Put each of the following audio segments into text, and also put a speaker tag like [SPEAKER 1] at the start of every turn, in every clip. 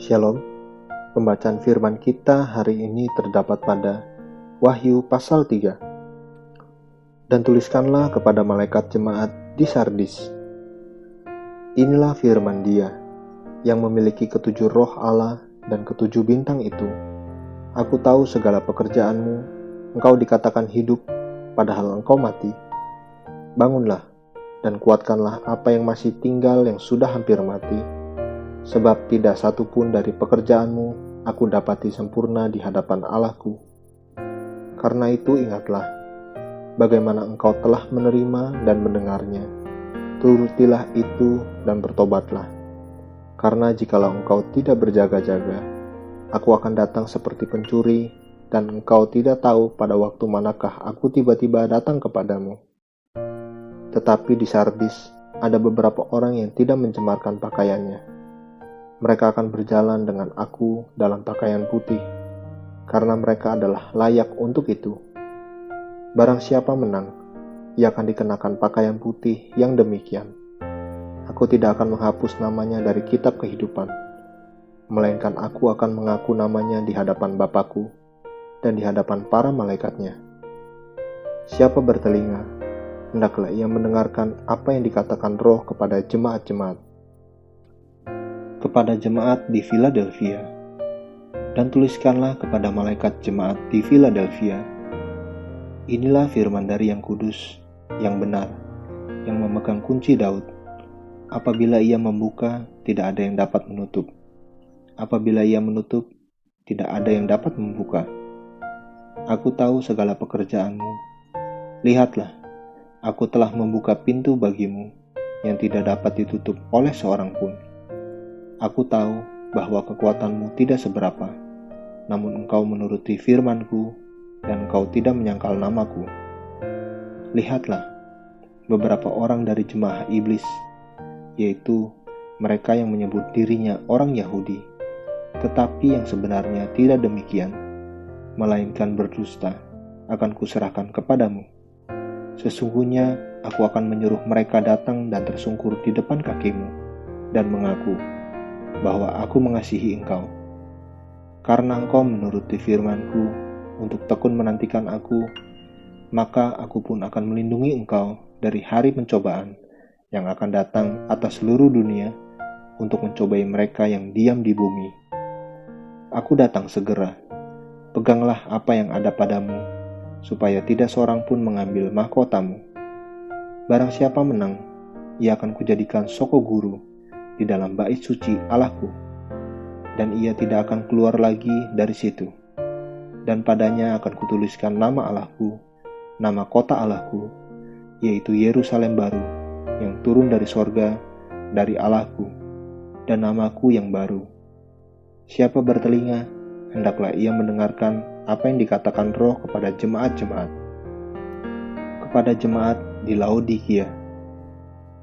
[SPEAKER 1] Shalom, pembacaan firman kita hari ini terdapat pada Wahyu pasal 3. Dan tuliskanlah kepada malaikat jemaat di Sardis. Inilah firman Dia, yang memiliki ketujuh roh Allah dan ketujuh bintang itu. Aku tahu segala pekerjaanmu, engkau dikatakan hidup, padahal engkau mati. Bangunlah, dan kuatkanlah apa yang masih tinggal yang sudah hampir mati. Sebab tidak satu pun dari pekerjaanmu aku dapati sempurna di hadapan Allahku. Karena itu ingatlah, bagaimana engkau telah menerima dan mendengarnya. Turutilah itu dan bertobatlah. Karena jikalau engkau tidak berjaga-jaga, aku akan datang seperti pencuri, dan engkau tidak tahu pada waktu manakah aku tiba-tiba datang kepadamu. Tetapi di Sardis ada beberapa orang yang tidak mencemarkan pakaiannya. Mereka akan berjalan dengan aku dalam pakaian putih, karena mereka adalah layak untuk itu. Barang siapa menang, ia akan dikenakan pakaian putih yang demikian. Aku tidak akan menghapus namanya dari kitab kehidupan, melainkan aku akan mengaku namanya di hadapan Bapakku dan di hadapan para malaikatnya. Siapa bertelinga, hendaklah ia mendengarkan apa yang dikatakan Roh kepada jemaat-jemaat. Kepada jemaat di Philadelphia, dan tuliskanlah kepada malaikat jemaat di Philadelphia. Inilah firman dari yang kudus, yang benar, yang memegang kunci Daud. Apabila ia membuka, tidak ada yang dapat menutup. Apabila ia menutup, tidak ada yang dapat membuka. Aku tahu segala pekerjaanmu. Lihatlah, aku telah membuka pintu bagimu, yang tidak dapat ditutup oleh seorang pun. Aku tahu bahwa kekuatanmu tidak seberapa, namun engkau menuruti firman-Ku, dan engkau tidak menyangkal namaku. Lihatlah, beberapa orang dari jemaah iblis, yaitu mereka yang menyebut dirinya orang Yahudi, tetapi yang sebenarnya tidak demikian, melainkan berdusta, akan kuserahkan kepadamu. Sesungguhnya aku akan menyuruh mereka datang dan tersungkur di depan kakimu, dan mengaku bahwa aku mengasihi engkau. Karena engkau menuruti firman-Ku untuk tekun menantikan aku, maka aku pun akan melindungi engkau dari hari pencobaan yang akan datang atas seluruh dunia untuk mencobai mereka yang diam di bumi. Aku datang segera. Peganglah apa yang ada padamu, supaya tidak seorang pun mengambil mahkotamu. Barang siapa menang, ia akan kujadikan soko guru di dalam bait suci Allahku, dan ia tidak akan keluar lagi dari situ. Dan padanya akan kutuliskan nama Allahku, nama kota Allahku, yaitu Yerusalem baru, yang turun dari sorga, dari Allahku, dan namaku yang baru. Siapa bertelinga, hendaklah ia mendengarkan apa yang dikatakan Roh kepada jemaat-jemaat. Kepada jemaat di Laodikia.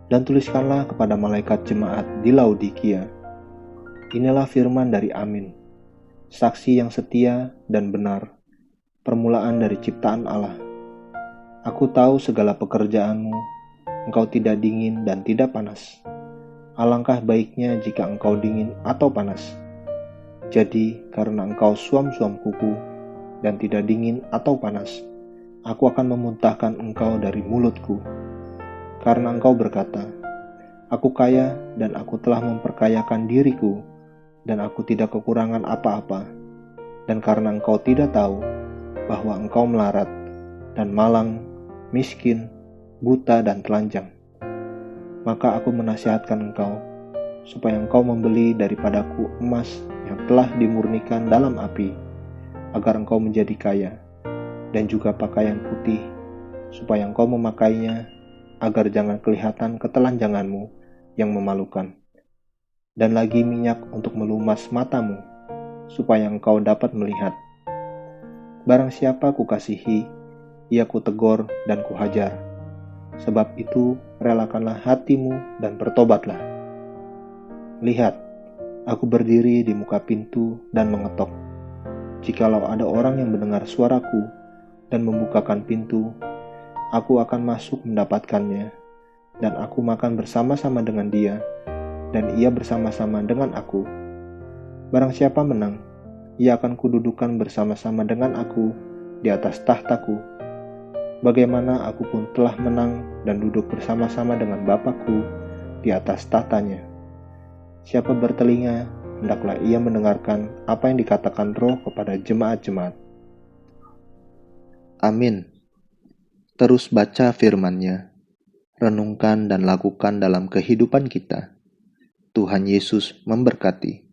[SPEAKER 1] Dan tuliskanlah kepada malaikat jemaat di Laodikia. Inilah firman dari Amin, saksi yang setia dan benar, permulaan dari ciptaan Allah. Aku tahu segala pekerjaanmu, engkau tidak dingin dan tidak panas. Alangkah baiknya jika engkau dingin atau panas. Jadi, karena engkau suam-suam kuku dan tidak dingin atau panas, aku akan memuntahkan engkau dari mulutku. Karena engkau berkata, aku kaya dan aku telah memperkayakan diriku, dan aku tidak kekurangan apa-apa. Dan karena engkau tidak tahu bahwa engkau melarat dan malang, miskin, buta dan telanjang, maka aku menasihatkan engkau, supaya engkau membeli daripadaku emas yang telah dimurnikan dalam api, agar engkau menjadi kaya, dan juga pakaian putih, supaya engkau memakainya, agar jangan kelihatan ketelanjanganmu yang memalukan, dan lagi minyak untuk melumas matamu, supaya engkau dapat melihat. Barang siapa kukasihi, ia kutegur dan kuhajar. Sebab itu relakanlah hatimu dan bertobatlah. Lihat, aku berdiri di muka pintu dan mengetok. Jikalau ada orang yang mendengar suaraku dan membukakan pintu, aku akan masuk mendapatkannya, dan aku makan bersama-sama dengan dia, dan ia bersama-sama dengan aku. Barang siapa menang, ia akan kududukan bersama-sama dengan aku di atas tahtaku, bagaimana aku pun telah menang dan duduk bersama-sama dengan Bapakku di atas tahtanya. Siapa bertelinga, hendaklah ia mendengarkan apa yang dikatakan Roh kepada jemaat-jemaat. Amin. Terus baca firman-Nya, renungkan dan lakukan dalam kehidupan kita. Tuhan Yesus memberkati.